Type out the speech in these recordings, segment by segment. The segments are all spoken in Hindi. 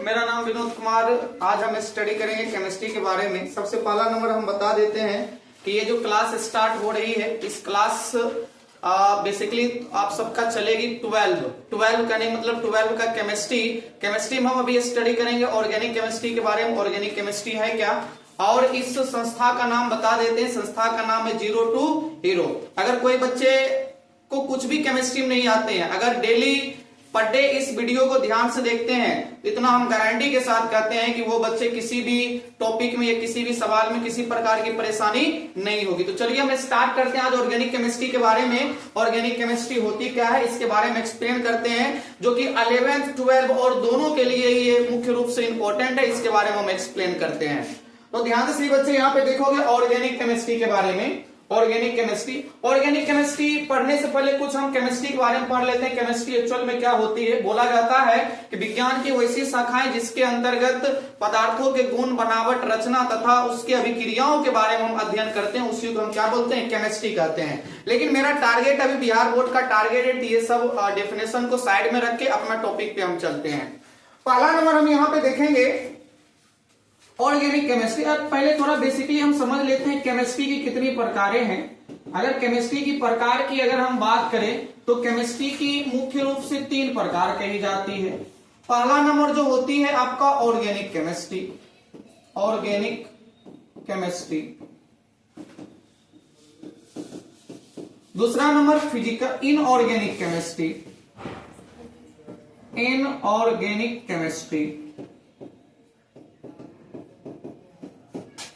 मेरा नाम विनोद कुमार। आज हम स्टडी करेंगे केमिस्ट्री के बारे में। सबसे पहला नंबर हम बता देते हैं कि ये जो क्लास स्टार्ट हो रही है, इस क्लास बेसिकली आप सबका चलेगी 12 का नहीं मतलब 12 का केमिस्ट्री में हम अभी स्टडी करेंगे ऑर्गेनिक केमिस्ट्री के बारे में। ऑर्गेनिक केमिस्ट्री है क्या, और इस संस्था का नाम बता देते हैं। संस्था का नाम है जीरो टू हीरो। अगर कोई बच्चे को कुछ भी केमिस्ट्री में नहीं आते हैं, अगर डेली पर डे इस वीडियो को ध्यान से देखते हैं, इतना हम गारंटी के साथ कहते हैं कि वो बच्चे किसी भी टॉपिक में या किसी भी सवाल में किसी प्रकार की परेशानी नहीं होगी। तो चलिए हम स्टार्ट करते हैं आज ऑर्गेनिक केमिस्ट्री के बारे में। ऑर्गेनिक केमिस्ट्री होती क्या है इसके बारे में एक्सप्लेन करते हैं, जो कि 11th 12 और दोनों के लिए ये मुख्य रूप से इंपॉर्टेंट है। इसके बारे में हम एक्सप्लेन करते हैं। तो ध्यान से सही बच्चे यहाँ पे देखोगे ऑर्गेनिक केमिस्ट्री के बारे में। ऑर्गेनिक केमिस्ट्री पढ़ने से पहले कुछ हम केमिस्ट्री के बारे में पढ़ लेते हैं। केमिस्ट्री एक्चुअल में क्या होती है। बोला जाता है कि विज्ञान की वैसी शाखाएं जिसके अंतर्गत पदार्थों के गुण, बनावट, रचना तथा उसकी अभिक्रियाओं के बारे में हम अध्ययन करते हैं, उसी को हम क्या बोलते हैं, केमिस्ट्री कहते हैं। लेकिन मेरा टारगेट अभी बिहार बोर्ड का टारगेट है, ये सब डेफिनेशन को साइड में रख के अपना टॉपिक पे हम चलते हैं। पहला नंबर हम यहाँ पे देखेंगे ऑर्गेनिक केमिस्ट्री। अब पहले थोड़ा बेसिकली हम समझ लेते हैं केमिस्ट्री की कितनी प्रकारें हैं। अगर केमिस्ट्री की प्रकार की अगर हम बात करें तो केमिस्ट्री की मुख्य रूप से 3 प्रकार कही जाती है। पहला नंबर जो होती है आपका ऑर्गेनिक केमिस्ट्री। दूसरा नंबर फिजिकल इनऑर्गेनिक केमिस्ट्री।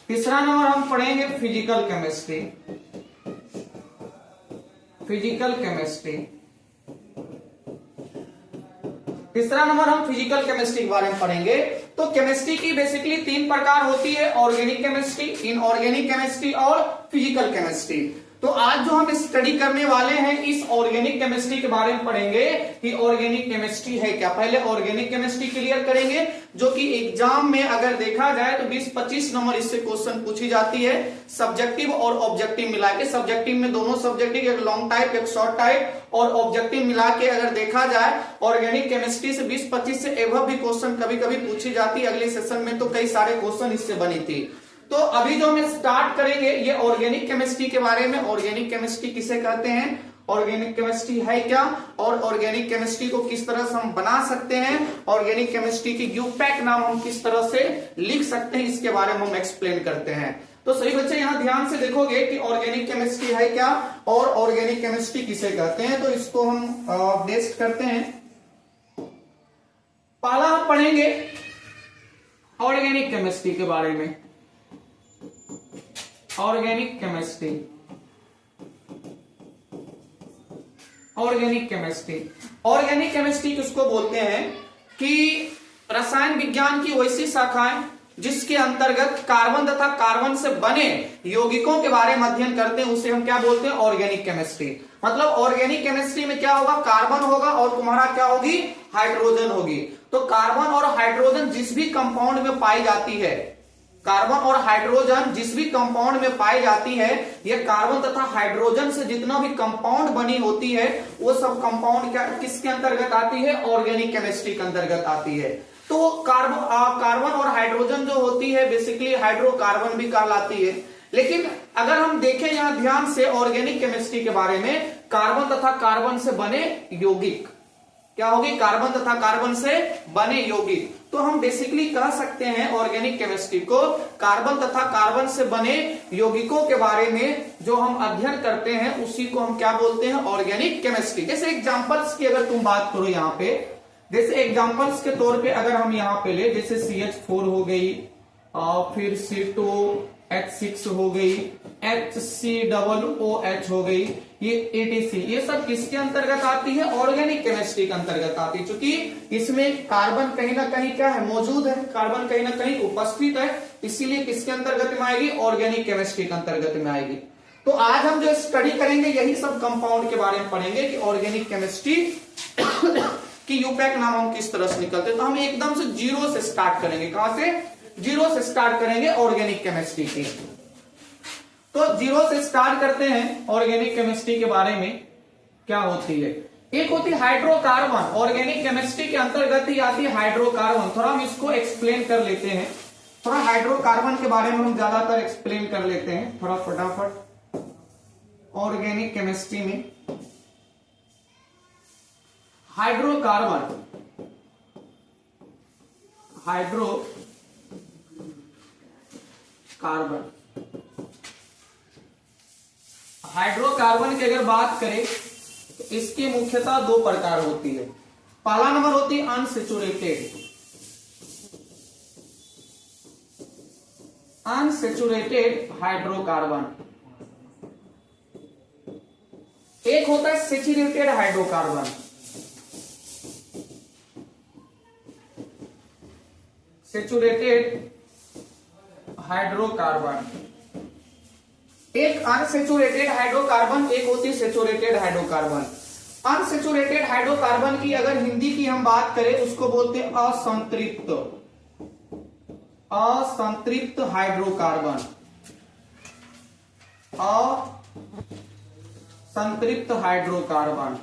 तीसरा नंबर हम पढ़ेंगे फिजिकल केमिस्ट्री। तीसरा नंबर हम फिजिकल केमिस्ट्री के बारे में पढ़ेंगे। तो केमिस्ट्री की बेसिकली 3 प्रकार होती है, ऑर्गेनिक केमिस्ट्री, इनऑर्गेनिक केमिस्ट्री और फिजिकल केमिस्ट्री। तो आज जो हम स्टडी करने वाले हैं इस ऑर्गेनिक केमिस्ट्री के बारे में पढ़ेंगे कि ऑर्गेनिक केमिस्ट्री है क्या। पहले ऑर्गेनिक केमिस्ट्री क्लियर करेंगे, जो कि एग्जाम में अगर देखा जाए तो 20-25 नंबर इससे क्वेश्चन पूछी जाती है, सब्जेक्टिव और ऑब्जेक्टिव मिला के। सब्जेक्टिव में दोनों सब्जेक्टिव, एक लॉन्ग टाइप एक शॉर्ट टाइप, और ऑब्जेक्टिव मिला के अगर देखा जाए ऑर्गेनिक केमिस्ट्री से 20-25 से एवं भी क्वेश्चन कभी कभी पूछी जाती है। अगले सेशन में तो कई सारे क्वेश्चन इससे बनी थी। तो अभी जो हम स्टार्ट करेंगे ये ऑर्गेनिक केमिस्ट्री के बारे में। ऑर्गेनिक केमिस्ट्री किसे कहते हैं, ऑर्गेनिक केमिस्ट्री है क्या, और ऑर्गेनिक केमिस्ट्री को किस तरह से हम बना सकते हैं, ऑर्गेनिक केमिस्ट्री की यूपैक नाम हम किस तरह से लिख सकते हैं, इसके बारे में हम एक्सप्लेन करते हैं। तो सही बच्चे यहाँ ध्यान से देखोगे कि ऑर्गेनिक केमिस्ट्री है क्या और ऑर्गेनिक केमिस्ट्री किसे कहते हैं। तो इसको हम टेस्ट करते हैं। पहला हम पढ़ेंगे ऑर्गेनिक केमिस्ट्री के बारे में। ऑर्गेनिक केमिस्ट्री किसको बोलते हैं कि रसायन विज्ञान की वैसी शाखाएं जिसके अंतर्गत कार्बन तथा कार्बन से बने यौगिकों के बारे में अध्ययन करते हैं, उसे हम क्या बोलते हैं, ऑर्गेनिक केमिस्ट्री। मतलब ऑर्गेनिक केमिस्ट्री में क्या होगा, कार्बन होगा और तुम्हारा क्या होगी, हाइड्रोजन होगी। तो कार्बन और हाइड्रोजन जिस भी कंपाउंड में पाई जाती है, कार्बन और हाइड्रोजन जिस भी कंपाउंड में पाई जाती है, ये कार्बन तथा हाइड्रोजन से जितना भी कंपाउंड बनी होती है वो सब कंपाउंड क्या किसके अंतर्गत आती है, ऑर्गेनिक केमिस्ट्री के अंतर्गत आती है। तो कार्बन और हाइड्रोजन जो होती है बेसिकली हाइड्रोकार्बन भी कहलाती है। लेकिन अगर हम देखें यहां ध्यान से ऑर्गेनिक केमिस्ट्री के बारे में, कार्बन तथा कार्बन से बने यौगिक क्या होगी, कार्बन तथा कार्बन से बने यौगिक। तो हम बेसिकली कह सकते हैं ऑर्गेनिक केमिस्ट्री को कार्बन तथा कार्बन से बने यौगिकों के बारे में जो हम अध्ययन करते हैं उसी को हम क्या बोलते हैं, ऑर्गेनिक केमिस्ट्री। जैसे एग्जांपल्स की अगर तुम बात करो यहाँ पे, जैसे एग्जांपल्स के तौर पे अगर हम यहाँ पे ले, जैसे CH4 हो गई, फिर C2H6 हो गई, HCOOH हो गई, ये ATC, ये सब किसके अंतर्गत आती है, ऑर्गेनिक केमिस्ट्री के अंतर्गत आती है। क्योंकि इसमें कार्बन कहीं ना कहीं क्या है, मौजूद है, कार्बन कहीं ना कहीं उपस्थित है, इसीलिए किसके अंतर्गत में आएगी, ऑर्गेनिक केमिस्ट्री के अंतर्गत में आएगी। तो आज हम जो स्टडी करेंगे यही सब कंपाउंड के बारे में पढ़ेंगे कि ऑर्गेनिक केमिस्ट्री की यूपैक नाम हम किस तरह से निकलते हैं। तो हम एकदम से जीरो से स्टार्ट करेंगे। कहां से, जीरो से स्टार्ट करेंगे ऑर्गेनिक केमिस्ट्री की। तो जीरो से स्टार्ट करते हैं ऑर्गेनिक केमिस्ट्री के बारे में क्या होती है। एक होती है हाइड्रोकार्बन, ऑर्गेनिक केमिस्ट्री के अंतर्गत ही आती है हाइड्रोकार्बन। थोड़ा हम इसको एक्सप्लेन कर लेते हैं, थोड़ा हाइड्रोकार्बन के बारे में हम ज्यादातर एक्सप्लेन कर लेते हैं थोड़ा फटाफट। ऑर्गेनिक केमिस्ट्री में हाइड्रोकार्बन, हाइड्रोकार्बन की अगर बात करें तो इसकी मुख्यतः दो प्रकार होती है। पहला नंबर होती है अनसेचुरेटेड हाइड्रोकार्बन, एक होता है सेचुरेटेड हाइड्रोकार्बन। सेचुरेटेड हाइड्रोकार्बन, एक अनसेचुरेटेड हाइड्रोकार्बन, एक होती है सेचुरेटेड हाइड्रोकार्बन। अनसेचुरेटेड हाइड्रोकार्बन की अगर हिंदी की हम बात करें उसको बोलते हैं असंतृप्त हाइड्रोकार्बन, असंतृप्त हाइड्रोकार्बन,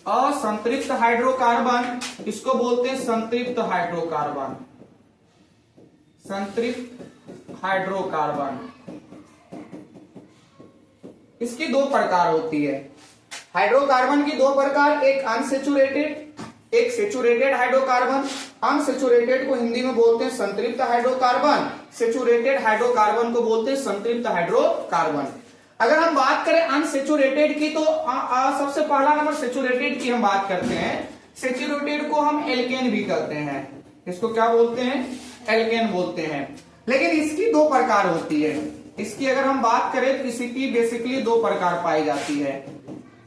असंतृप्त हाइड्रोकार्बन, इसको बोलते हैं संतृप्त हाइड्रोकार्बन, संतृप्त हाइड्रोकार्बन। इसकी दो प्रकार होती है हाइड्रोकार्बन की, दो प्रकार, एक अनसेचुरेटेड, एक सेचुरेटेड हाइड्रोकार्बन। अनसेचुरेटेड को हिंदी में बोलते हैं संतृप्त हाइड्रोकार्बन, सेचुरेटेड हाइड्रोकार्बन को बोलते हैं संतृप्त हाइड्रोकार्बन। अगर हम बात करें अनसेचुरेटेड की तो सबसे पहला नंबर सेचुरेटेड की हम बात करते हैं। सेचुरेटेड को हम एल्केन भी कहते हैं, इसको क्या बोलते हैं, एल्केन बोलते हैं। लेकिन इसकी दो प्रकार होती है। इसकी अगर हम बात करें तो इसकी बेसिकली दो प्रकार पाई जाती है।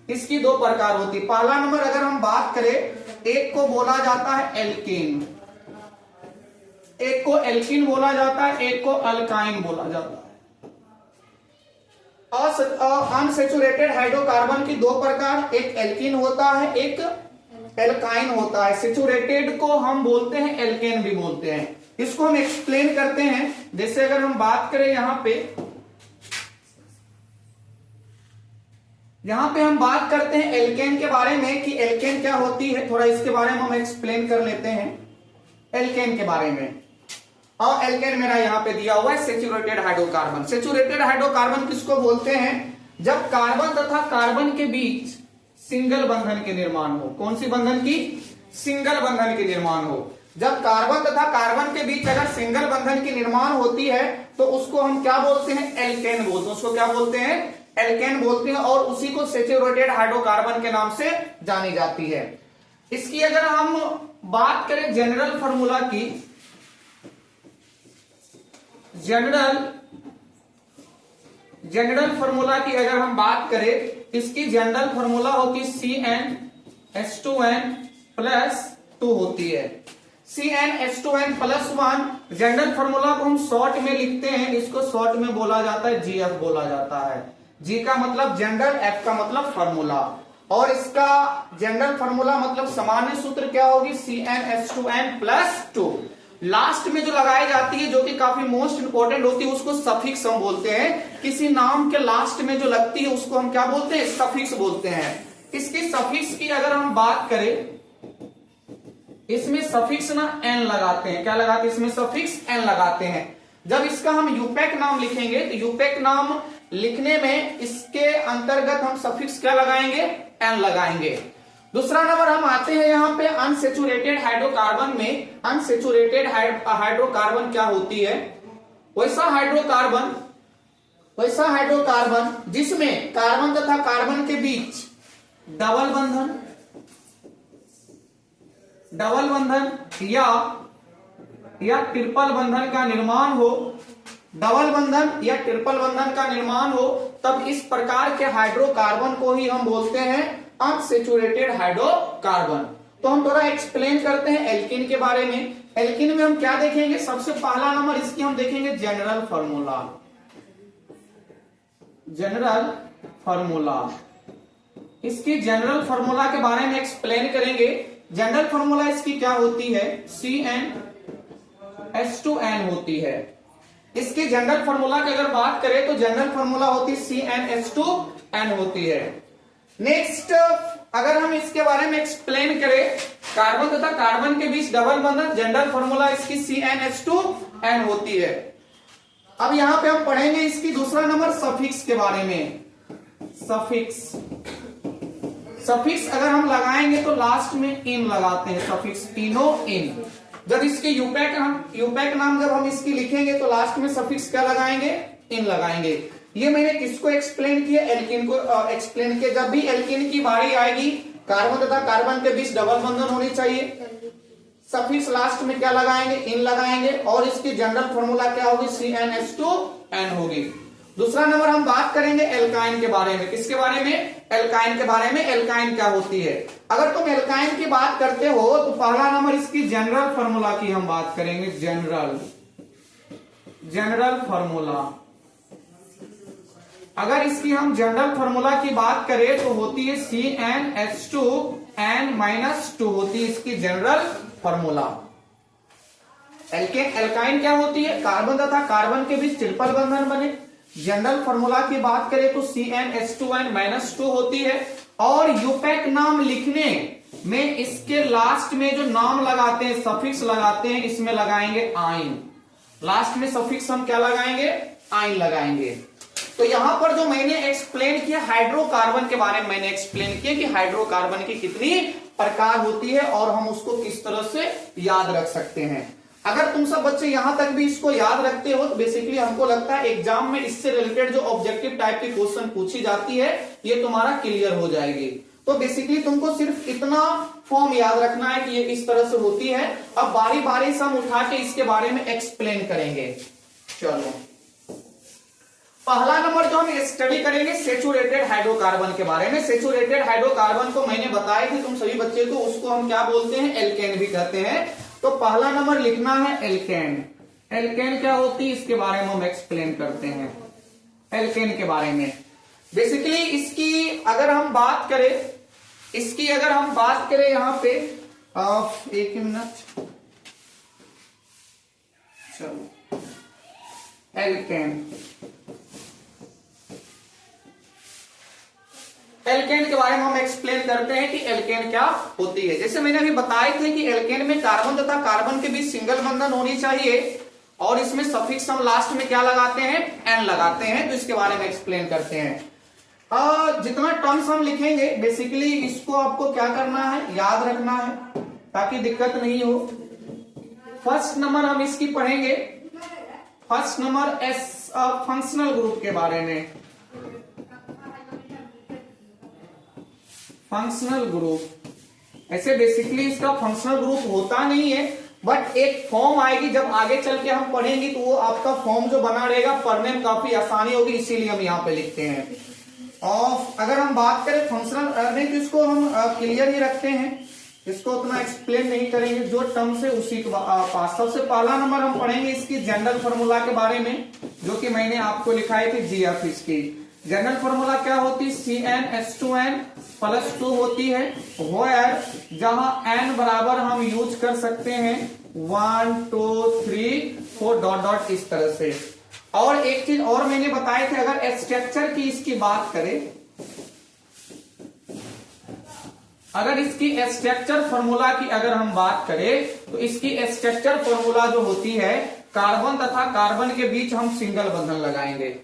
इसकी दो प्रकार होती है। पहला नंबर अगर हम बात करें, एक को बोला जाता है एल्केन, एक को एल्किन बोला जाता है, एक को अल्काइन बोला जाता है। अनसेचुरेटेड हाइड्रोकार्बन की दो प्रकार, एक एल्किन होता है, एक एल्काइन होता है। सेचुरेटेड को हम बोलते हैं एल्केन भी बोलते हैं। इसको हम एक्सप्लेन करते हैं। जैसे अगर हम बात करें यहां पे हम बात करते हैं एल्केन के बारे में कि एल्केन क्या होती है, थोड़ा इसके बारे में हम एक्सप्लेन कर लेते हैं एल्केन के बारे में। और एल्केन मेरा यहां पे दिया हुआ है सेचुरेटेड हाइड्रोकार्बन। सेचुरेटेड हाइड्रोकार्बन किसको बोलते हैं, जब कार्बन तथा कार्बन के बीच सिंगल बंधन के निर्माण हो। कौन सी बंधन की, सिंगल बंधन के निर्माण हो। जब कार्बन तथा कार्बन के बीच अगर सिंगल बंधन की निर्माण होती है तो उसको हम क्या बोलते हैं, एल्केन बोलते हैं। उसको क्या बोलते हैं, एल्केन बोलते हैं, और उसी को सेचुरेटेड हाइड्रोकार्बन के नाम से जानी जाती है। इसकी अगर हम बात करें जनरल फार्मूला की, जनरल फार्मूला की अगर हम बात करें, इसकी जनरल फार्मूला होती है CnH2n+2 होती है। CnH2n+1 जनरल फार्मूला को हम शॉर्ट में लिखते हैं, इसको शॉर्ट में बोला जाता है GF बोला जाता है। G का मतलब जनरल, F का मतलब फार्मूला, और इसका जनरल फार्मूला मतलब सामान्य सूत्र क्या होगी, CnH2n+2। लास्ट में जो लगाई जाती है, जो कि काफी मोस्ट इंपोर्टेंट होती है, उसको सफिक्स हम बोलते हैं। किसी नाम के लास्ट में जो लगती है उसको हम क्या बोलते हैं, सफिक्स बोलते हैं। इसकी सफिक्स की अगर हम बात करें, इसमें सफिक्स ना n लगाते हैं। क्या लगाते हैं, इसमें सफिक्स n लगाते हैं। जब इसका हम यूपेक नाम लिखेंगे तो यूपेक नाम लिखने में इसके अंतर्गत हम सफिक्स क्या लगाएंगे, n लगाएंगे। दूसरा नंबर हम आते हैं यहाँ पे अनसेचुरेटेड हाइड्रोकार्बन में। अनसेचुरेटेड हाइड्रोकार्बन क्या होती है, वैसा हाइड्रोकार्बन जिसमें कार्बन तथा कार्बन के बीच डबल बंधन या ट्रिपल बंधन का निर्माण हो, डबल बंधन या ट्रिपल बंधन का निर्माण हो, तब इस प्रकार के हाइड्रोकार्बन को ही हम बोलते हैं अनसेचुरेटेड हाइड्रोकार्बन। तो हम थोड़ा एक्सप्लेन करते हैं एल्किन के बारे में। एल्किन में हम क्या देखेंगे, सबसे पहला नंबर इसकी हम देखेंगे जनरल फार्मूला। इसकी जनरल फार्मूला के बारे में एक्सप्लेन करेंगे। जनरल फार्मूला इसकी क्या होती है, CnH2n होती है। इसकी जनरल फार्मूला की अगर बात करें तो जनरल फार्मूला होती है CnH2 एन होती है। नेक्स्ट अगर हम इसके बारे में एक्सप्लेन करें, कार्बन तथा कार्बन के बीच डबल बंधन, जनरल फॉर्मूला इसकी CnH2n होती है। अब यहां पे हम पढ़ेंगे इसकी दूसरा नंबर सफिक्स के बारे में। सफिक्स अगर हम लगाएंगे तो लास्ट में इन लगाते हैं, सफिक्स इनो इन। जब इसके यूपैक नाम जब हम इसकी लिखेंगे तो लास्ट में सफिक्स क्या लगाएंगे, इन लगाएंगे। ये मैंने किसको एक्सप्लेन किया, एल्कीन को एक्सप्लेन किया। जब भी एल्कीन की बारी आएगी, कार्बन तथा कार्बन के बीच डबल बंधन होनी चाहिए, सफिक्स लास्ट में क्या लगाएंगे, इन लगाएंगे, और इसकी जनरल फॉर्मूला क्या होगी, CnH2n होगी। दूसरा नंबर हम बात करेंगे एल्काइन के बारे में। किसके बारे में, एल्काइन के बारे में। एल्काइन क्या होती है, अगर तुम एल्काइन की बात करते हो तो पहला नंबर इसकी जनरल फॉर्मूला की हम बात करेंगे। जनरल फॉर्मूला, अगर इसकी हम जनरल फॉर्मूला की बात करें तो होती है CnH2n-2 होती है इसकी जनरल फॉर्मूला। एल्काइन क्या होती है, कार्बन तथा कार्बन के बीच ट्रिपल बंधन बने। जनरल फॉर्मूला की बात करें तो CnH2n-2 होती है। और यूपैक नाम लिखने में इसके लास्ट में जो नाम लगाते हैं, सफिक्स लगाते हैं, इसमें लगाएंगे आइन। लास्ट में सफिक्स हम क्या लगाएंगे, आइन लगाएंगे। तो यहां पर जो मैंने एक्सप्लेन किया हाइड्रोकार्बन के बारे में, मैंने एक्सप्लेन किया कि हाइड्रोकार्बन की कितनी प्रकार होती है और हम उसको किस तरह से याद रख सकते हैं। अगर तुम सब बच्चे यहां तक भी इसको याद रखते हो तो बेसिकली हमको लगता है एग्जाम में इससे रिलेटेड जो ऑब्जेक्टिव टाइप की क्वेश्चन पूछी जाती है ये तुम्हारा क्लियर हो जाएगी। तो बेसिकली तुमको सिर्फ इतना फॉर्म याद रखना है कि ये इस तरह से होती है। अब बारी बारी से हम उठा के इसके बारे में एक्सप्लेन करेंगे। चलो, पहला नंबर जो हम स्टडी करेंगे सेचुरेटेड हाइड्रोकार्बन के बारे में। सेचुरेटेड हाइड्रोकार्बन को मैंने बताया थी तुम सभी बच्चे को, उसको हम क्या बोलते हैं, एल्केन भी कहते हैं। तो पहला नंबर लिखना है एल्केन। एल्केन क्या होती है इसके बारे में हम एक्सप्लेन करते हैं। एल्केन के बारे में बेसिकली इसकी अगर हम बात करें, यहां पे एक मिनट, चलो, एल्केन के बारे में हम एक्सप्लेन करते हैं कि एल्केन क्या होती है। जैसे मैंने अभी बताए थे कि एल्केन में कार्बन तथा कार्बन के बीच सिंगल बंधन होनी चाहिए और इसमें सफिक्स हम लास्ट में क्या लगाते हैं, एन लगाते हैं। तो इसके बारे में एक्सप्लेन करते हैं। जितना टर्म्स हम लिखेंगे बेसिकली इसको आपको क्या करना है, याद रखना है ताकि दिक्कत नहीं हो। फर्स्ट नंबर हम इसकी पढ़ेंगे, फर्स्ट नंबर फंक्शनल ग्रुप के बारे में। फंक्शनल ग्रुप, ऐसे बेसिकली इसका फंक्शनल ग्रुप होता नहीं है, बट एक फॉर्म आएगी जब आगे चल के हम पढ़ेंगे तो वो आपका फॉर्म जो बना रहेगा पढ़ने में काफी आसानी होगी, इसीलिए हम यहाँ पे लिखते हैं। और अगर हम बात करें फंक्शनल नहीं तो इसको हम क्लियर ही रखते हैं, इसको उतना एक्सप्लेन नहीं करेंगे, जो टर्म्स है उसी के पास। सबसे पहला नंबर हम पढ़ेंगे इसकी जनरल फॉर्मूला के बारे में, जो कि मैंने आपको लिखाई थी GF। इसकी जनरल फॉर्मूला क्या होती है, CnH2n+2 होती है। वेयर जहां n बराबर हम यूज कर सकते हैं 1 2 3 4 डॉट डॉट इस तरह से। और एक चीज और मैंने बताए थे, अगर स्ट्रक्चर की इसकी बात करें, अगर इसकी स्ट्रक्चर फॉर्मूला की अगर हम बात करें तो इसकी स्ट्रक्चर फॉर्मूला जो होती है, कार्बन तथा कार्बन के बीच हम सिंगल बंधन लगाएंगे।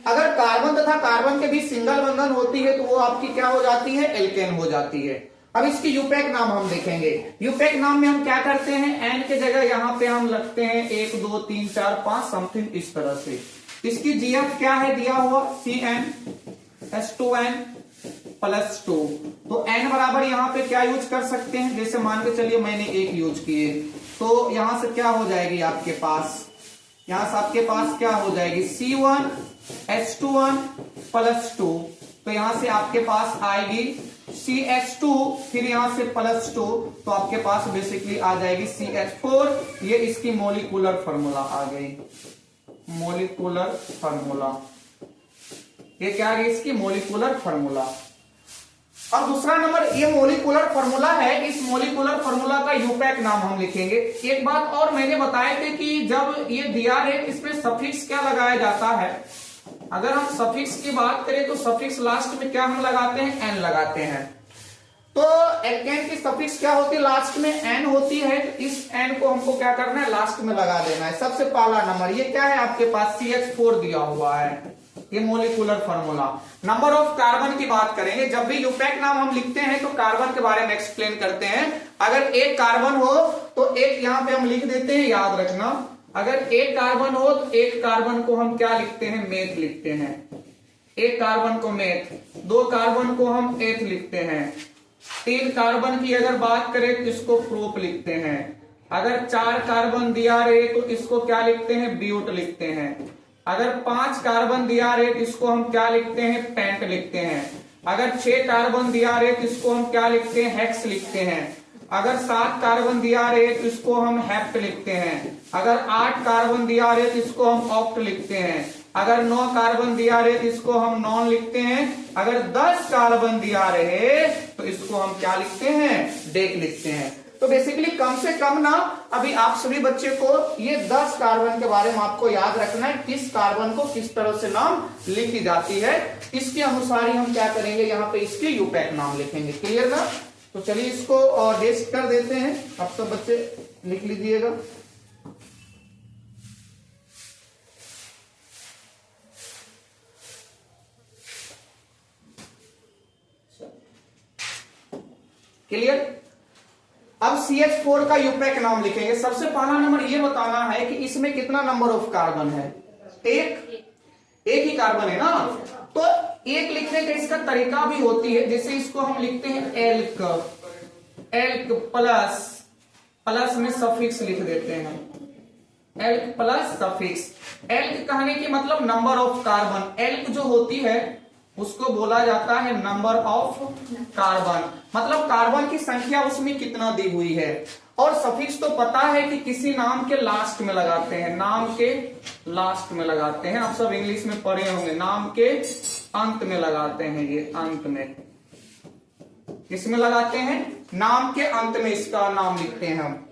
अगर कार्बन तथा कार्बन के बीच सिंगल बंधन होती है तो वो आपकी क्या हो जाती है, एल्केन हो जाती है। अब इसकी यूपैक नाम हम देखेंगे। यूपैक नाम में हम क्या करते हैं, एन के जगह यहाँ पे हम लगते हैं 1 2 3 4 5 समथिंग इस तरह से। इसकी GF क्या है दिया हुआ, CnH2n+2। तो n बराबर यहाँ पे क्या यूज कर सकते हैं, जैसे मान के चलिए मैंने 1 यूज किए तो यहां से क्या हो जाएगी आपके पास, यहां से आपके पास क्या हो जाएगी C1H2n+2। तो यहां से आपके पास आएगी CH2, फिर यहां से +2, तो आपके पास बेसिकली आ जाएगी CH4। ये इसकी मोलिकुलर फॉर्मूला आ गई, मोलिकुलर फॉर्मूला। ये क्या है, इसकी मोलिकुलर फॉर्मूला। और दूसरा नंबर ये मोलिकुलर फॉर्मूला है, इस मोलिकुलर फॉर्मूला का यूपैक नाम हम लिखेंगे। एक बात और मैंने बताए थे कि जब ये दिया है इसमें सफिक्स क्या लगाया जाता है, अगर हम सफिक्स की बात करें तो सफिक्स लास्ट में क्या हम लगाते हैं, एन लगाते हैं। तो एल्केन की सफिक्स क्या होती है, लास्ट में एन होती है। तो इस एन को हमको क्या करना है, लास्ट में लगा देना है। सबसे पहला नंबर ये क्या है आपके पास, CH4 दिया हुआ है, ये molecular formula. Number of carbon की बात करेंगे, जब भी यूपैक नाम हम लिखते हैं तो कार्बन के बारे में एक्सप्लेन करते हैं। अगर एक कार्बन हो तो एक यहां पे हम लिख देते हैं, याद रखना। अगर एक कार्बन हो तो एक कार्बन को हम क्या लिखते हैं, मेथ लिखते हैं। एक कार्बन को मेथ, दो कार्बन को हम एथ लिखते हैं। तीन कार्बन की अगर बात करें तो इसको प्रोप लिखते हैं। अगर चार कार्बन दिया रहे तो इसको क्या लिखते हैं, ब्यूट लिखते हैं। अगर 5 कार्बन दिया रहे तो इसको हम क्या लिखते हैं, पेंट लिखते हैं। अगर 6 कार्बन दिया रहे तो इसको हम क्या लिखते हैं, हेक्स लिखते हैं। अगर 7 कार्बन दिया रहे तो इसको हम हेप्ट लिखते हैं। अगर 8 कार्बन दिया रहे तो इसको हम ऑक्ट लिखते हैं। अगर 9 कार्बन दिया रहे तो इसको हम नॉन लिखते हैं। अगर 10 कार्बन दिया रहे तो इसको हम क्या लिखते हैं, डेक लिखते हैं। तो बेसिकली कम से कम ना अभी आप सभी बच्चे को ये 10 कार्बन के बारे में आपको याद रखना है, किस कार्बन को किस तरह से नाम लिखी जाती है। इसके अनुसार ही हम क्या करेंगे, यहाँ पे इसके यूपैक नाम लिखेंगे। क्लियर ना? तो चलिए इसको डेस्क कर देते हैं, आप सब बच्चे लिख लीजिएगा। क्लियर? अब CH4 का यूपैक नाम लिखेंगे। सबसे पहला नंबर ये बताना है कि इसमें कितना नंबर ऑफ कार्बन है, एक ही कार्बन है ना। तो एक लिखने का इसका तरीका भी होती है, जैसे इसको हम लिखते हैं एल्क, एल्क प्लस, प्लस में सफिक्स लिख देते हैं, एल्क प्लस सफिक्स। एल्क कहने की मतलब नंबर ऑफ कार्बन। एल्क जो होती है उसको बोला जाता है नंबर ऑफ कार्बन, मतलब कार्बन की संख्या उसमें कितना दी हुई है। और सफिक्स तो पता है कि किसी नाम के लास्ट में लगाते हैं, नाम के लास्ट में लगाते हैं। आप सब इंग्लिश में पढ़े होंगे, नाम के अंत में लगाते हैं। ये अंत में, किसमें लगाते हैं, नाम के अंत में इसका नाम लिखते हैं हम।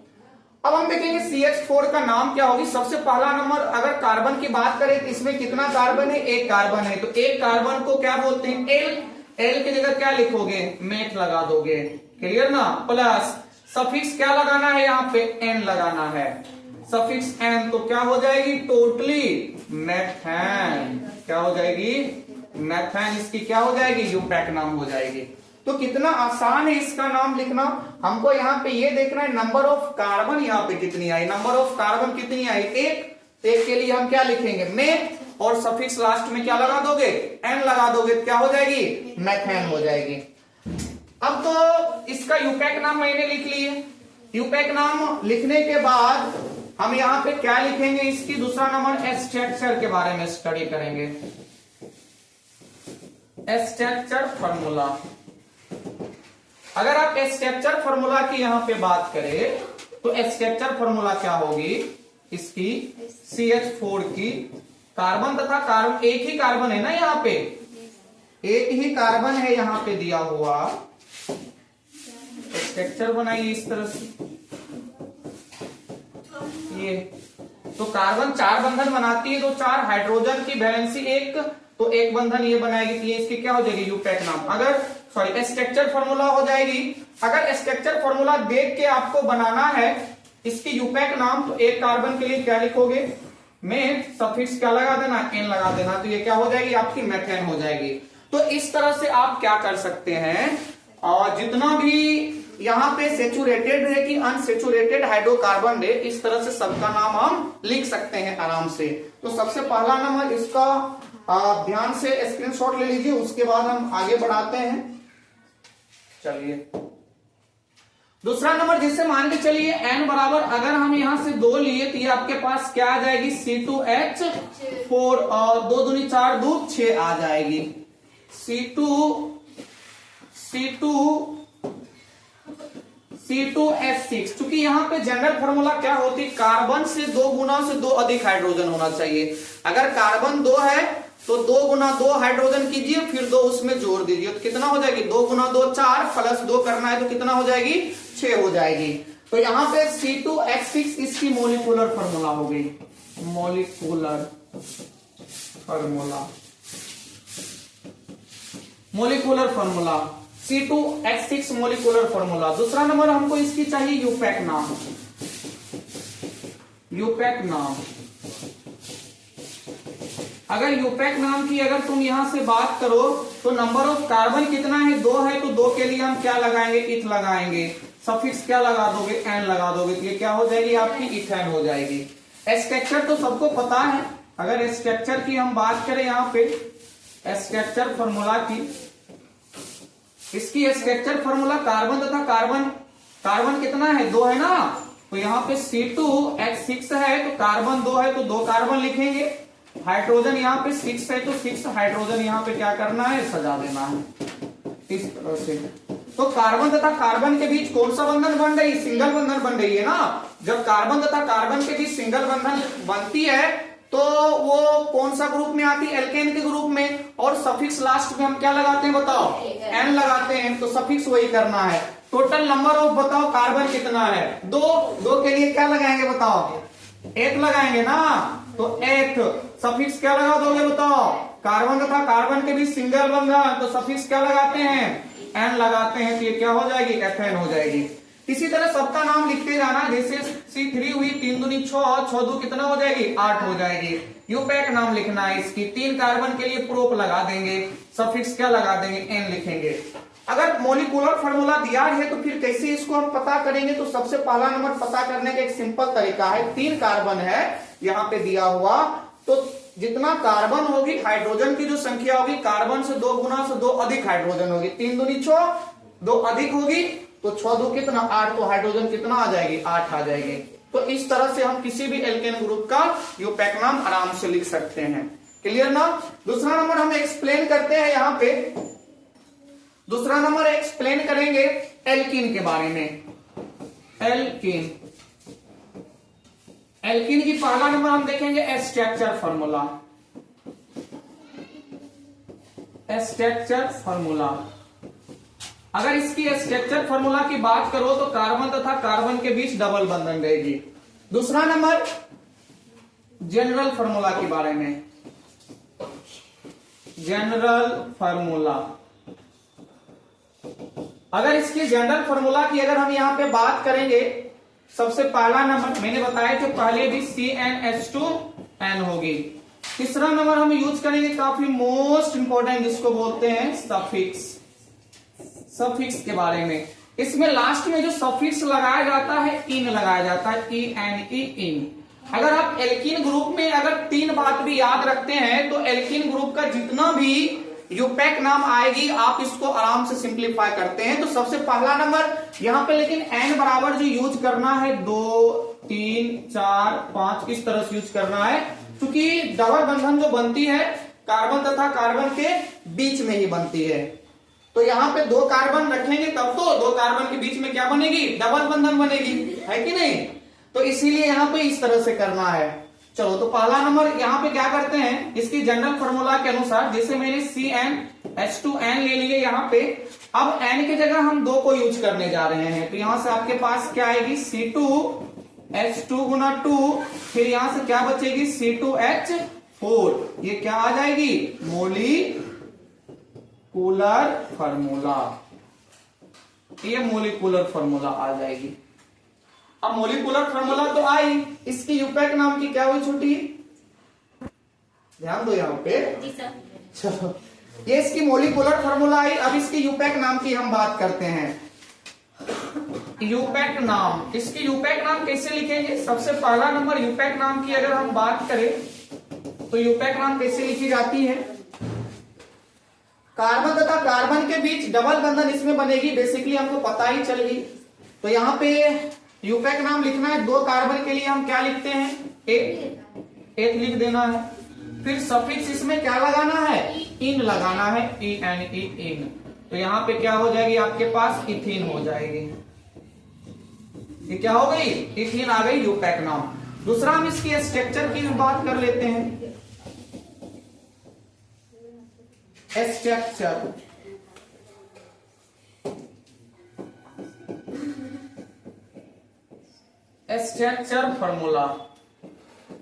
अब हम देखेंगे CH4 का नाम क्या होगी। सबसे पहला नंबर, अगर कार्बन की बात करें तो इसमें कितना कार्बन है, एक कार्बन है। तो एक कार्बन को क्या बोलते हैं, एल। एल की जगह क्या लिखोगे, मेथ लगा दोगे। क्लियर ना? प्लस सफिक्स क्या लगाना है, यहाँ पे एन लगाना है। सफिक्स एन तो क्या हो जाएगी, टोटली मेथेन। क्या हो जाएगी, मेथेन। इसकी क्या हो जाएगी, यूपैक नाम हो जाएगी। तो कितना आसान है इसका नाम लिखना। हमको यहाँ पे ये देखना है नंबर ऑफ कार्बन यहाँ पे कितनी आई, नंबर ऑफ कार्बन कितनी आई, एक के लिए हम क्या लिखेंगे, मेथ, और सफिक्स लास्ट में क्या लगा दोगे, एन लगा दोगे, तो क्या हो जाएगी, मेथेन हो जाएगी। अब तो इसका यूपैक नाम मैंने लिख लिए। यूपैक नाम लिखने के बाद हम यहाँ पे क्या लिखेंगे, इसकी दूसरा नंबर स्ट्रक्चर के बारे में स्टडी करेंगे। Structure formula. अगर आप स्ट्रक्चर फॉर्मूला की यहां पे बात करें तो स्ट्रक्चर फॉर्मूला क्या होगी इसकी, CH4 की कार्बन तथा कार्बन, एक ही कार्बन है ना यहाँ पे, एक ही कार्बन है यहाँ पे दिया हुआ। स्ट्रक्चर बनाइए इस तरह से, ये तो कार्बन 4 बंधन बनाती है, तो 4 हाइड्रोजन की वैलेंसी 1, तो एक बंधन ये बनाएगी, तो ये इसकी क्या हो जाएगी, यूपैक नाम। अगर सॉरी स्ट्रक्चर फॉर्मूला हो जाएगी। अगर स्ट्रक्चर फॉर्मूला देख के आपको बनाना है इसकी यूपैक नाम, तो एक कार्बन के लिए क्या लिखोगे, में सफिक्स क्या लगा देना, एन लगा देना, तो ये क्या हो जाएगी, आपकी मेथेन हो जाएगी। तो इस तरह से आप क्या कर सकते हैं, और जितना भी यहाँ पे सेचुरेटेड है कि अनसेचुरेटेड हाइड्रोकार्बन है, इस तरह से सबका नाम हम लिख सकते हैं आराम से। तो सबसे पहला नंबर इसका ध्यान से स्क्रीनशॉट ले लीजिए, उसके बाद हम आगे बढ़ाते हैं। चलिए दूसरा नंबर, जैसे मान के चलिए n बराबर, अगर हम यहां से 2 लिए तो ये आपके पास क्या आ जाएगी, C2H4, और 2 दूनी 4, 2 6 आ जाएगी। C2H6, क्योंकि यहाँ पे जनरल फॉर्मूला क्या होती है, कार्बन से 2 गुना से 2 अधिक हाइड्रोजन होना चाहिए। अगर कार्बन 2 है तो 2 गुना 2 हाइड्रोजन कीजिए, फिर 2 उसमें जोड़ दीजिए, तो कितना हो जाएगी, 2 गुना 2 4, प्लस 2 करना है तो कितना हो जाएगी, 6 हो जाएगी। तो यहाँ पे C2H6 इसकी मोलिकुलर फॉर्मूला हो गई, molecular formula. Molecular formula, C2H6 molecular formula. दूसरा नंबर हमको इसकी चाहिए यूपैक नाम, यूपैक नाम। अगर यूपैक नाम की अगर तुम यहां से बात करो तो नंबर ऑफ कार्बन कितना है, 2 है, तो 2 के लिए हम क्या लगाएंगे, इथ लगाएंगे। सफिक्स क्या लगा दोगे, एन लगा दोगे, तो ये क्या हो जाएगी आपकी इथेन हो जाएगी। स्ट्रक्चर तो सबको पता है। अगर स्ट्रक्चर की हम बात करें यहाँ पे स्ट्रक्चर फॉर्मूला की, इसकी स्ट्रक्चर फॉर्मूला कार्बन तथा कार्बन, कार्बन कितना है, 2 है ना, तो यहाँ पे C2H6 है, तो कार्बन 2 है तो 2 कार्बन लिखेंगे। हाइड्रोजन यहाँ पे 6 है तो 6 हाइड्रोजन यहाँ पे क्या करना है, सजा देना है इस तरह से। तो कार्बन तथा कार्बन के बीच कौन सा बंधन बन रही है, सिंगल बंधन बन रही है ना। जब कार्बन तथा कार्बन के बीच सिंगल बंधन बनती है तो वो कौन सा ग्रुप में आती है, एल्केन के ग्रुप में। और सफिक्स लास्ट में हम क्या लगाते हैं बताओ, एन लगाते हैं, तो सफिक्स वही करना है। टोटल नंबर ऑफ बताओ कार्बन कितना है, 2 के लिए क्या लगाएंगे बताओ, 8 लगाएंगे ना, तो 8 सफिक्स क्या लगा दोगे बताओ, कार्बन तथा कार्बन के बीच सिंगल बंधन, तो सफिक्स क्या लगाते हैं, एन लगाते हैं, तो ये क्या हो जाएगी, एथेन हो जाएगी। इसी तरह सबका नाम लिखते जाना, जैसे C3 हुई 3 दूनी 6, 6 दो कितना हो जाएगी, 8 हो जाएगी। यूपैक नाम लिखना है इसकी, 3 कार्बन के लिए प्रोप लगा देंगे, सफिक्स क्या लगा देंगे, एन लिखेंगे। अगर मोलिकुलर फॉर्मूला दिया है तो फिर कैसे इसको हम पता करेंगे, तो सबसे पहला नंबर पता करने का एक सिंपल तरीका है, 3 कार्बन है यहाँ पे दिया हुआ, तो जितना कार्बन होगी हाइड्रोजन की जो संख्या होगी, कार्बन से 2 गुना से 2 अधिक हाइड्रोजन होगी, 3 दूनी 6, 2 अधिक होगी तो 6 दो कितना 8, तो हाइड्रोजन कितना आ जाएगी, 8 आ जाएगी। तो इस तरह से हम किसी भी एल्केन ग्रुप का यूपैक नाम आराम से लिख सकते हैं। क्लियर ना। दूसरा नंबर हम एक्सप्लेन करते हैं यहाँ पे, दूसरा नंबर एक्सप्लेन करेंगे एल्कीन के बारे में। एल्कीन, एल्कीन की पहला नंबर हम देखेंगे स्ट्रक्चर फॉर्मूला, स्ट्रक्चर फॉर्मूला। अगर इसकी स्ट्रक्चर फॉर्मूला की बात करो तो कार्बन तथा कार्बन के बीच डबल बंधन रहेगी। दूसरा नंबर जनरल फॉर्मूला के बारे में, जनरल फॉर्मूला। अगर इसकी जनरल फॉर्मूला की अगर हम यहां पे बात करेंगे, सबसे पहला नंबर मैंने बताया कि पहले भी CnH2n होगी। तीसरा नंबर हम यूज करेंगे काफी मोस्ट इंपोर्टेंट, जिसको बोलते हैं सफिक्स, सफिक्स के बारे में। इसमें लास्ट में जो सफिक्स लगाया जाता है, इन लगाया जाता है, ENE, इन। अगर आप एल्कीन ग्रुप में अगर 3 बात भी याद रखते हैं तो एल्कीन ग्रुप का जितना भी यूपैक नाम आएगी आप इसको आराम से सिंप्लीफाई करते हैं। तो सबसे पहला नंबर यहाँ पे लेकिन n बराबर जो यूज करना है 2, 3, 4, 5 इस तरह से यूज करना है, क्योंकि डबल बंधन जो बनती है कार्बन तथा कार्बन के बीच में ही बनती है। तो यहाँ पे 2 कार्बन रखेंगे तब तो 2 कार्बन के बीच में क्या बनेगी, डबल बंधन बनेगी, है कि नहीं। तो इसीलिए यहाँ पे इस तरह से करना है। चलो तो पहला नंबर यहाँ पे क्या करते हैं, इसकी जनरल फॉर्मूला के अनुसार, जैसे मैंने CnH2n ले लिए यहाँ पे, अब n की जगह हम 2 को यूज करने जा रहे हैं, तो यहां से आपके पास क्या आएगी, C2H2 गुना 2, फिर यहां से क्या बचेगी, C2H4, ये क्या आ जाएगी, मोलिकुलर फॉर्मूला, ये मोलिकुलर फॉर्मूला आ जाएगी। अब मोलिकुलर फॉर्मूला तो आई, इसकी यूपैक नाम की क्या हुई छोटी, ध्यान दो यहाँ पे। जी सर। चलो ये इसकी मोलिकुलर फॉर्मूला आई, अब इसकी यूपैक नाम की हम बात करते हैं। यूपैक नाम, इसकी यूपैक नाम कैसे लिखेंगे, सबसे पहला नंबर यूपैक नाम की अगर हम बात करें तो यूपैक नाम कैसे लिखी जाती है, कार्बन तथा कार्बन के बीच डबल बंधन इसमें बनेगी, बेसिकली हमको पता ही चल गई। तो यहाँ पे यूपैक नाम लिखना है, 2 कार्बन के लिए हम क्या लिखते हैं, एक लिख देना है, फिर सफिक्स इसमें क्या लगाना है, इन लगाना है, ENE, इन। तो यहाँ पे क्या हो जाएगी आपके पास, इथीन हो जाएगी, ये क्या हो गई, इथीन आ गई यूपैक नाम। दूसरा हम इसकी स्ट्रक्चर की बात कर लेते हैं, स्ट्रक्चर। स्ट्रक्चर फॉर्मूला,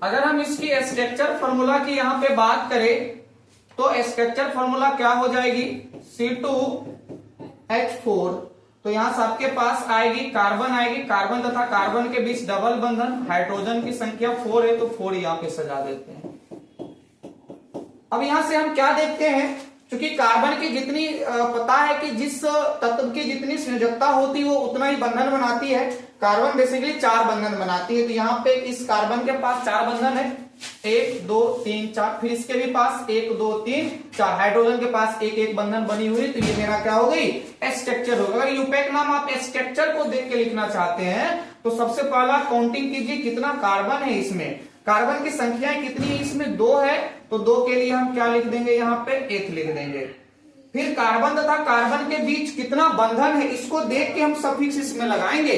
अगर हम इसकी स्ट्रक्चर फॉर्मूला की यहां पे बात करें तो स्ट्रक्चर फॉर्मूला क्या हो जाएगी, C2H4, तो यहां से आपके पास आएगी कार्बन तथा कार्बन के बीच डबल बंधन, हाइड्रोजन की संख्या 4 है तो 4 यहाँ पे सजा देते हैं। अब यहां से हम क्या देखते हैं, क्योंकि कार्बन की जितनी पता है कि जिस तत्व की जितनी संयोजकता होती है वो उतना ही बंधन बनाती है। कार्बन बेसिकली 4 बंधन बनाती है, तो यहाँ पे इस कार्बन के पास 4 बंधन है, 1 2 3 4, फिर इसके भी पास 1 2 3 4, हाइड्रोजन के पास एक एक बंधन बनी हुई, तो ये मेरा क्या हो गई, एस स्ट्रक्चर होगा। अगर यूपैक नाम आप एस स्ट्रक्चर को देख के लिखना चाहते हैं तो सबसे पहला काउंटिंग कीजिए कितना कार्बन है इसमें, कार्बन की संख्याएं कितनी है इसमें, 2 है, तो 2 के लिए हम क्या लिख देंगे, यहाँ पे 1 लिख देंगे। फिर कार्बन तथा कार्बन के बीच कितना बंधन है इसको देख के हम सफिक्स इसमें लगाएंगे।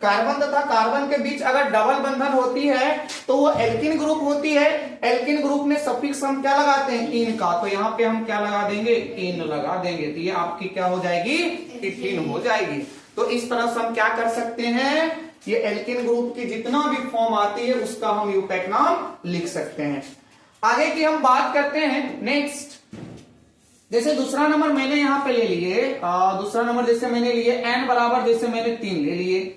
कार्बन तथा कार्बन के बीच अगर डबल बंधन होती है तो वो एल्किन ग्रुप होती है। एल्किन ग्रुप में सफिक्स हम क्या लगाते हैं, इन का, तो यहाँ पे हम क्या लगा देंगे, इन लगा देंगे, तो ये आपकी क्या हो जाएगी, इथीन हो जाएगी। तो इस तरह से हम क्या कर सकते हैं, ये एल्किन ग्रुप की जितना भी फॉर्म आती है उसका हम यूपैक नाम लिख सकते हैं। आगे की हम बात करते हैं नेक्स्ट, जैसे दूसरा नंबर मैंने यहां पे ले लिए, दूसरा नंबर जैसे मैंने लिए n बराबर जैसे मैंने 3 ले लिए।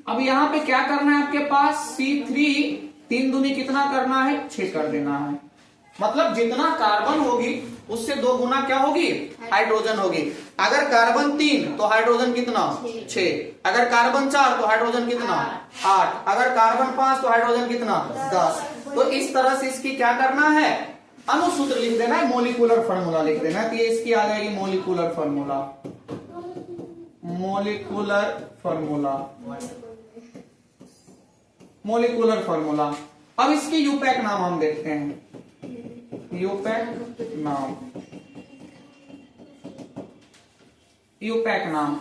अब यहां पे क्या करना है आपके पास, C3 3 दूनी कितना करना है, 6 कर देना है। मतलब जितना कार्बन होगी उससे 2 गुना क्या होगी, हाइड्रोजन होगी। अगर कार्बन 3 तो हाइड्रोजन कितना, 6, अगर कार्बन 4 तो हाइड्रोजन कितना, 8, अगर कार्बन 5 तो हाइड्रोजन कितना, 10। तो इस तरह से इसकी क्या करना है, अनुसूत्र लिख देना है, मोलिकुलर फार्मूला लिख देना है, तो ये इसकी आ जाएगी molecular formula, molecular formula, molecular formula. अब इसकी यूपैक नाम हम देखते हैं, यूपैक नाम, यूपैक नाम।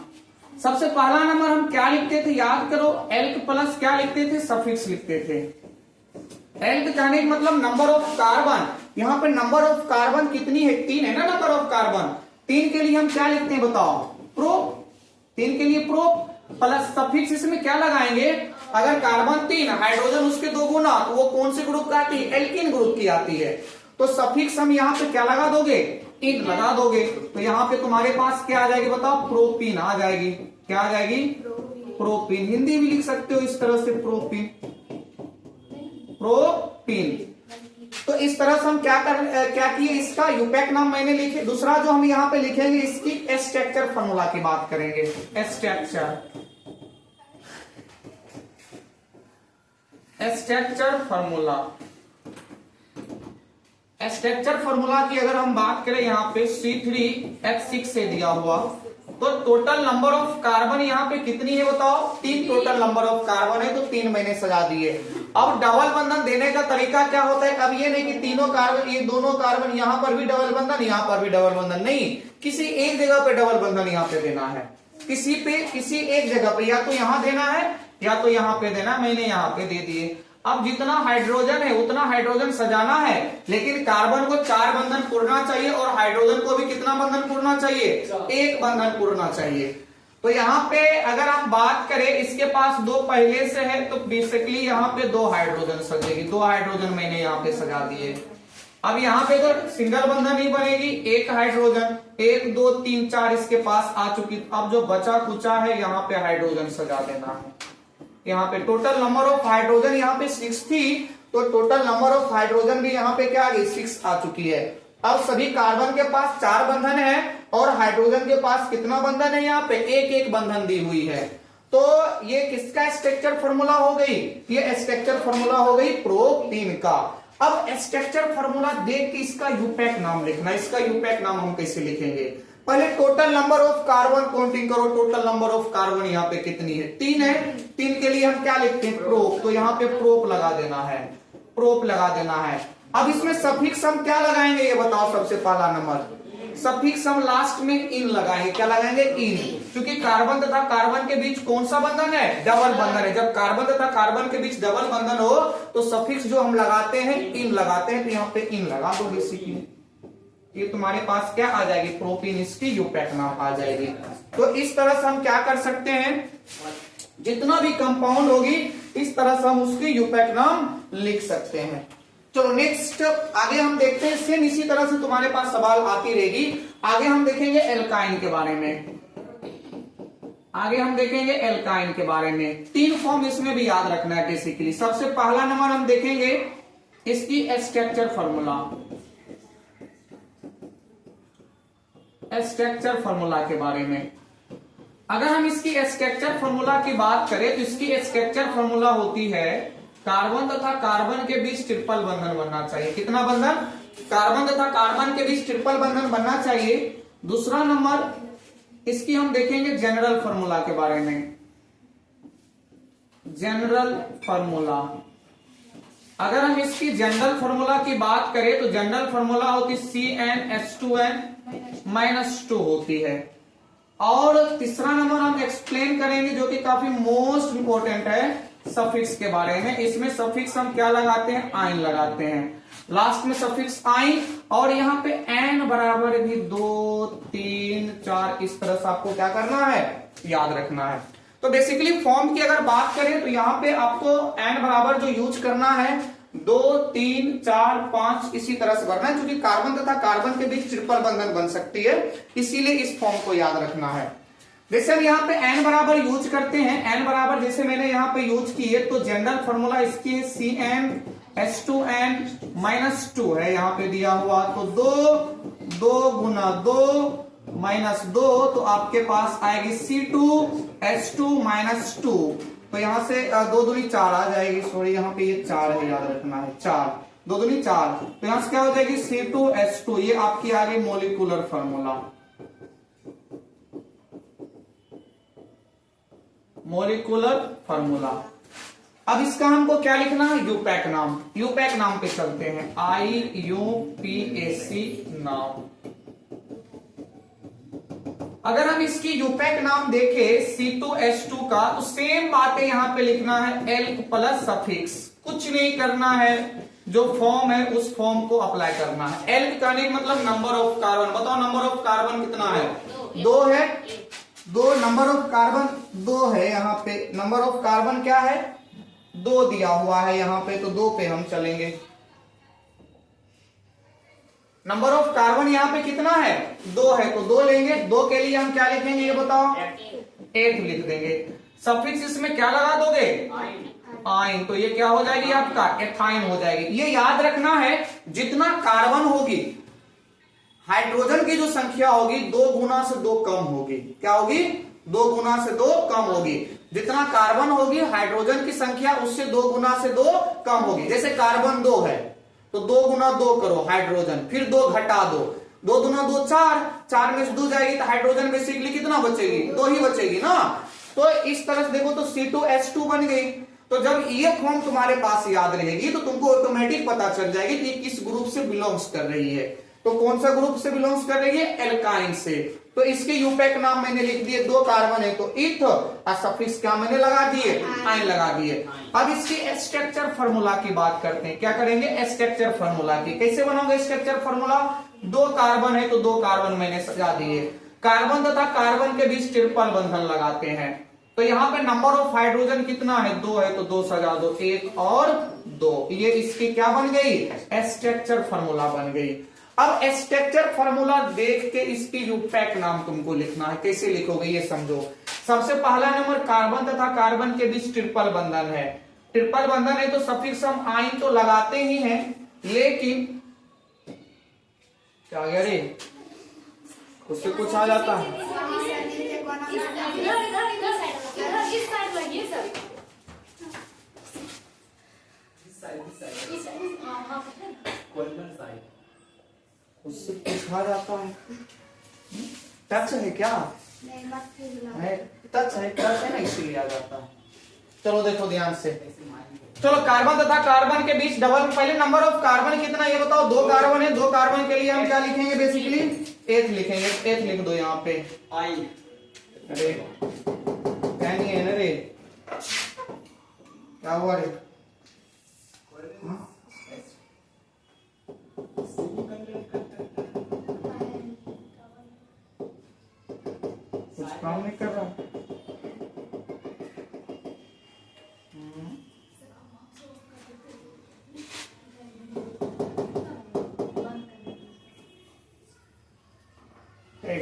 सबसे पहला नंबर हम क्या लिखते थे, याद करो, एल्क प्लस क्या लिखते थे, सफिक्स लिखते थे। एल्क कहने का मतलब नंबर ऑफ कार्बन, यहाँ पे नंबर ऑफ कार्बन कितनी है, 3 है ना नंबर ऑफ कार्बन, 3 के लिए हम क्या लिखते हैं बताओ, प्रोप, 3 के लिए प्रोप प्लस सफिक्स इसमें क्या लगाएंगे, अगर कार्बन 3 हाइड्रोजन उसके 2 गुना, तो वो कौन से ग्रुप का आती है, एल्किन ग्रुप की आती है। तो सफिक्स हम यहाँ पे क्या लगा दोगे, इन लगा दोगे, तो यहाँ पे तुम्हारे पास क्या आ जाएगी बताओ, प्रोपीन आ जाएगी। क्या आ जाएगी, प्रोपीन। हिंदी भी लिख सकते हो इस तरह से, प्रोपीन, प्रोपीन। तो इस तरह से हम क्या किए, इसका यूपैक नाम मैंने लिखे। दूसरा जो हम यहाँ पे लिखेंगे इसकी एस स्ट्रक्चर फार्मूला की बात करेंगे, S structure, S structure formula. Structure formula की अगर हम बात करें यहाँ पे C3H6 से दिया हुआ, तो टोटल नंबर ऑफ कार्बन यहाँ पे कितनी है बताओ, 3 टोटल नंबर ऑफ कार्बन है, तो 3 मैंने सजा दिए। अब डबल बंधन देने का तरीका क्या होता है, अब ये नहीं कि तीनों कार्बन, ये दोनों कार्बन यहाँ पर भी डबल बंधन, यहाँ पर भी डबल बंधन, नहीं, किसी एक जगह पे डबल बंधन यहाँ पे देना है, किसी एक जगह पे, या तो यहाँ देना है या तो यहाँ पे देना, मैंने यहाँ पे दे दिए। अब जितना हाइड्रोजन है उतना हाइड्रोजन सजाना है, लेकिन कार्बन को 4 बंधन पुरना चाहिए और हाइड्रोजन को भी कितना बंधन पुरना चाहिए, 1 बंधन पुरना चाहिए। तो यहाँ पे अगर आप बात करें, इसके पास 2 पहले से है, तो बेसिकली यहाँ पे 2 हाइड्रोजन सजेगी, 2 हाइड्रोजन मैंने यहाँ पे सजा दिए। अब यहाँ पे तो सिंगल बंधन ही बनेगी, 1 हाइड्रोजन, 1 2 3 4 इसके पास आ चुकी। अब जो बचा कुचा है यहाँ पे हाइड्रोजन सजा देना है। यहाँ पे टोटल नंबर ऑफ हाइड्रोजन यहाँ पे 6 थी, तो टोटल नंबर ऑफ हाइड्रोजन भी यहाँ पे क्या आ गई, 6 आ चुकी है। अब सभी कार्बन के पास 4 बंधन है और हाइड्रोजन के पास कितना बंधन है, यहाँ पे 1 बंधन दी हुई है। तो ये किसका स्ट्रक्चर फार्मूला हो गई, ये स्ट्रक्चर फार्मूला हो गई प्रोपीन का। अब स्ट्रक्चर फार्मूला देख के इसका यूपैक नाम लिखना। इसका यूपैक नाम हम कैसे लिखेंगे, पहले total number of carbon counting करो, टोटल नंबर ऑफ कार्बन यहाँ पे कितनी है, 3 है, 3 के लिए हम क्या लिखते हैं, प्रोप, तो यहाँ पे प्रोप लगा देना है, प्रोप लगा देना है। अब इसमें सफिक्स हम क्या लगाएंगे ये बताओ, सबसे पहला नंबर सफिक्स हम लास्ट में इन लगाएंगे, क्या लगाएंगे, इन, क्योंकि कार्बन तथा कार्बन के बीच कौन सा बंधन है, डबल बंधन है। जब कार्बन तथा कार्बन के बीच डबल बंधन हो तो सफिक्स जो हम लगाते हैं इन लगाते हैं, तो यहाँ पे इन लगा दो बेसिकली, ये तुम्हारे पास क्या आ जाएगी, प्रोपीन, इसकी यूपैक नाम आ जाएगी। तो इस तरह से हम क्या कर सकते हैं, जितना भी कंपाउंड होगी इस तरह से हम उसकी यूपैक नाम लिख सकते हैं। चलो नेक्स्ट आगे हम देखते हैं, सेम इसी तरह से तुम्हारे पास सवाल आती रहेगी। आगे हम देखेंगे एल्काइन के बारे में, आगे हम देखेंगे एल्काइन के बारे में। 3 फॉर्म इसमें भी याद रखना है बेसिकली। सबसे पहला नंबर हम देखेंगे इसकी स्ट्रक्चर फॉर्मूला, स्ट्रक्चर फॉर्मूला के बारे में। अगर हम इसकी स्ट्रक्चर फॉर्मूला की बात करें तो इसकी स्ट्रक्चर फॉर्मूला होती है कार्बन तथा कार्बन के बीच ट्रिपल बंधन बनना चाहिए। कितना बंधन? कार्बन तथा कार्बन के बीच ट्रिपल बंधन बनना चाहिए। दूसरा नंबर इसकी हम देखेंगे जनरल फॉर्मूला के बारे में, जनरल फॉर्मूला। अगर हम इसकी जनरल फॉर्मूला की बात करें तो जनरल फॉर्मूला होती CnH2n-2 होती है। और तीसरा नंबर हम एक्सप्लेन करेंगे जो कि काफी मोस्ट इंपोर्टेंट है, सफिक्स के बारे में। इसमें सफिक्स हम क्या लगाते हैं? आइन लगाते हैं लास्ट में, सफिक्स आइन। और यहाँ पे n बराबर भी 2, 3, 4 इस तरह से आपको क्या करना है? याद रखना है। तो बेसिकली फॉर्म की अगर बात करें तो यहाँ पे आपको n बराबर जो यूज करना है 2, 3, 4, 5 इसी तरह से भरना है, क्योंकि कार्बन तथा कार्बन के बीच ट्रिपल बंधन बन सकती है, इसीलिए इस फॉर्म को याद रखना है। जैसे हम यहाँ पे n बराबर यूज करते हैं, n बराबर जैसे मैंने यहाँ पे यूज की है, तो जनरल फॉर्मूला इसकी है CnH2n-2 है यहाँ पे दिया हुआ। तो 2 गुना 2 माइनस 2 तो आपके पास आएगी C2H2-2। तो यहां से 2 दूनी 4 आ जाएगी, सॉरी यहाँ पे ये 4 है, याद रखना है 4, 2 दूनी 4। तो यहां से क्या हो जाएगी? C2H2। ये आपकी आ गई मोलिकुलर फॉर्मूला, मोलिकुलर फॉर्मूला। अब इसका हमको क्या लिखना है? यूपैक नाम, यूपैक नाम पे चलते हैं, IUPAC नाम। अगर हम इसकी यूपैक नाम देखें C2H2 का, तो सेम बातें यहां पे लिखना है, एल्क प्लस सफिक्स, कुछ नहीं करना है, जो फॉर्म है उस फॉर्म को अप्लाई करना है। एल्क का नहीं मतलब नंबर ऑफ कार्बन। बताओ नंबर ऑफ कार्बन कितना है? 2 है। 2 नंबर ऑफ कार्बन 2 है यहाँ पे। नंबर ऑफ कार्बन क्या है? 2 दिया हुआ है यहाँ पे, तो 2 पे हम चलेंगे। नंबर ऑफ कार्बन यहाँ पे कितना है? 2 है, तो 2 लेंगे। 2 के लिए हम क्या लिखेंगे ये बताओ? 8 लिख देंगे। सफिक्स इसमें क्या लगा दोगे? आइन। तो ये क्या हो जाएगी आपका? एथाइन हो जाएगी। ये याद रखना है, जितना कार्बन होगी हाइड्रोजन की जो संख्या होगी 2 गुना से 2 कम होगी। क्या होगी? 2 गुना से 2 कम होगी। जितना कार्बन होगी हाइड्रोजन की संख्या उससे 2 गुना से 2 कम होगी। जैसे कार्बन 2 है तो 2 गुना 2 करो हाइड्रोजन, फिर 2 घटा दो, 2 गुना 2 4, 4 में से 2 जाएगी तो हाइड्रोजन बेसिकली कितना बचेगी? 2 ही बचेगी ना। तो इस तरह से देखो तो C2H2 बन गई। तो जब ये फॉर्म तुम्हारे पास याद रहेगी तो तुमको ऑटोमेटिक पता चल जाएगी कि किस ग्रुप से बिलोंग्स कर रही है। तो कौन सा ग्रुप से बिलोंग्स कर रही है? एल्काइन से। तो इसके यूपैक नाम मैंने लिख दिए, 2 कार्बन है तो इथ, और सफिक्स क्या मैंने लगा दिए? आइन लगा दिए। अब इसकी स्ट्रक्चर फार्मूला की बात करते हैं। क्या करेंगे? स्ट्रक्चर फार्मूला की। कैसे बनाओगे स्ट्रक्चर फार्मूला? 2 कार्बन है तो 2 कार्बन मैंने सजा दिए। कार्बन तथा कार्बन के बीच ट्रिपल बंधन लगाते हैं। तो यहाँ पे नंबर ऑफ हाइड्रोजन कितना है? 2 है तो 2 सजा दो, 1 और 2। ये इसकी क्या बन गई? स्ट्रक्चर फार्मूला बन गई। अब स्ट्रक्चर फार्मूला देख के इसकी यूपैक नाम तुमको लिखना है। कैसे लिखोगे ये समझो। सबसे पहला नंबर कार्बन तथा कार्बन के बीच ट्रिपल बंधन है। ट्रिपल बंधन है तो सफिक्स हम आइन तो लगाते ही हैं, लेकिन क्या गया रे? उससे कुछ आ जाता है। उससे कुछ आ जाता है। टच है क्या? टच है ना, इसीलिए आ जाता है। चलो देखो ध्यान से। चलो कार्बन तथा कार्बन के बीच डबल, पहले नंबर ऑफ कार्बन कितना ये बताओ? 2 कार्बन है। 2 कार्बन के लिए हम क्या लिखेंगे? बेसिकली 8 लिखेंगे। 8 लिख दो यहाँ पे। आई अरे क्या नहीं है ना रे? क्या हुआ रे? कुछ काम नहीं कर रहा।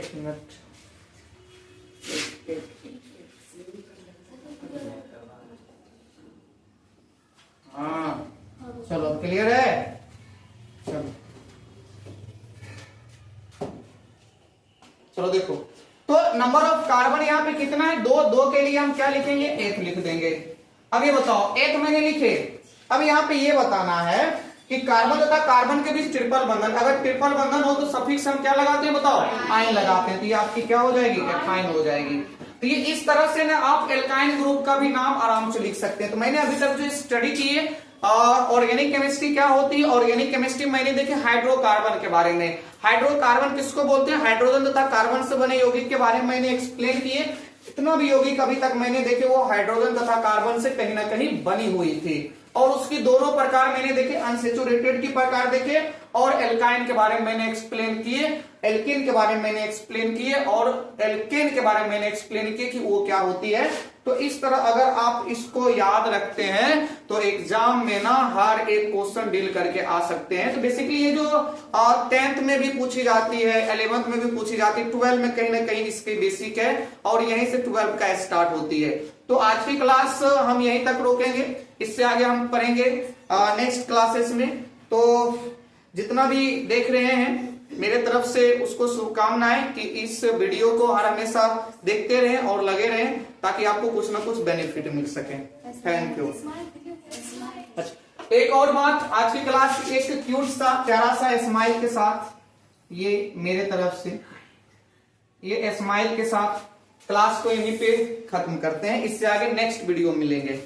एक मिनट। हाँ चलो क्लियर है। चलो देखो, तो नंबर ऑफ कार्बन यहाँ पे कितना है? दो। दो के लिए हम क्या लिखेंगे? एक लिख देंगे। अब ये बताओ, एक मैंने लिखे, अब यहाँ पे ये बताना है कि कार्बन तथा कार्बन के बीच ट्रिपल बंधन, अगर ट्रिपल बंधन हो तो सफिक्स हम क्या लगाते हैं बताओ? आयन लगाते हैं। तो ये आपकी क्या हो जाएगी? एथाइन हो जाएगी। तो ये इस तरह से ना आप एल्काइन ग्रुप का भी नाम आराम से लिख सकते हैं। तो मैंने अभी तक जो स्टडी की है ऑर्गेनिक केमिस्ट्री क्या होती है, ऑर्गेनिक केमिस्ट्री मैंने देखी हाइड्रोकार्बन के बारे में। हाइड्रोकार्बन किसको बोलते हैं? हाइड्रोजन तथा कार्बन से बने यौगिक के बारे में मैंने एक्सप्लेन किए। इतना भी यौगिक अभी तक मैंने देखे वो हाइड्रोजन तथा कार्बन से कहीं ना कहीं बनी हुई थी। और उसकी दोनों प्रकार मैंने देखे, अनसेचुरेटेड की प्रकार देखे और एल्काइन के बारे में मैंने एक्सप्लेन किए, एल्कीन के बारे में मैंने एक्सप्लेन किए और एल्केन के बारे में मैंने एक्सप्लेन किए कि वो क्या होती है। तो इस तरह अगर आप इसको याद रखते हैं तो एग्जाम में ना हर एक क्वेश्चन डील करके आ सकते हैं। तो बेसिकली ये जो 10th में भी पूछी जाती है, 11th में भी पूछी जाती है, 12 में कहीं ना कहीं इसकी बेसिक है और यहीं से 12 का स्टार्ट होती है। तो आज की क्लास हम यहीं तक रोकेंगे, इससे आगे हम पढ़ेंगे नेक्स्ट क्लासेस में। तो जितना भी देख रहे हैं मेरे तरफ से उसको शुभकामनाएं कि इस वीडियो को हर हमेशा देखते रहें और लगे रहें ताकि आपको कुछ ना कुछ बेनिफिट मिल सके। Thank you. अच्छा, एक और बात, आज की क्लास एक क्यूट सा प्यारा सा स्माइल के साथ, ये मेरे तरफ से ये स्माइल के साथ क्लास को यहीं पे खत्म करते हैं। इससे आगे नेक्स्ट वीडियो मिलेंगे।